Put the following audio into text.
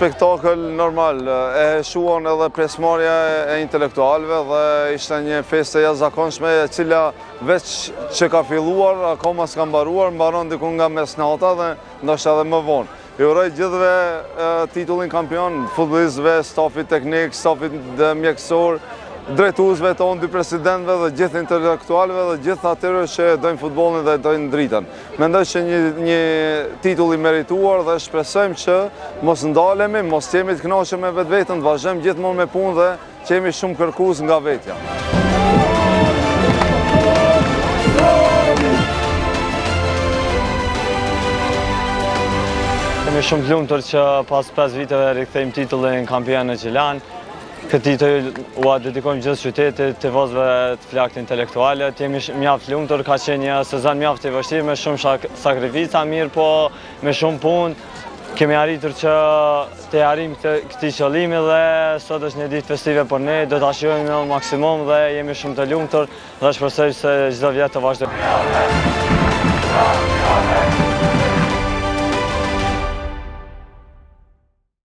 spektakël normal, e shuan edhe presmarja e intelektualve dhe ishte një festë e jashtëzakonshme e cila veç që ka filluar, akoma s'ka mbaruar, mbaron diku nga mesnata dhe ndoshta edhe më vonë. I uroj gjithëve titullin kampion, futbollistëve, stafit teknik, stafit mjekësor, drejtuesve tonë, dy presidentëve dhe gjithë intelektualëve dhe gjithë atyre që dojnë futbollin dhe dojnë dritën. Mendoj që një titull i merituar dhe shpresojmë që mos ndalemi, mos jemi të kënaqur me vetveten, të vazhdojmë gjithmonë me punë dhe që jemi shumë kërkues nga vetja. Jemi shumë të lumtur që pas 5 viteve rikthejmë titullin kampion në Gjilan. Këtë titull u dedikojmë gjithë qytetit, tifozëve të flakët intelektuale. Jemi mjaft lumtur, ka qenë një sezon mjaft i vështirë me shumë sakrifica, mirë po me shumë punë. Kemi arritur që të arrijmë këtij qëllimi dhe sot është një ditë festive për ne, do ta shijojmë në maksimum dhe jemi shumë të lumtur dhe shpresoj se çdo vit të vazhdojmë.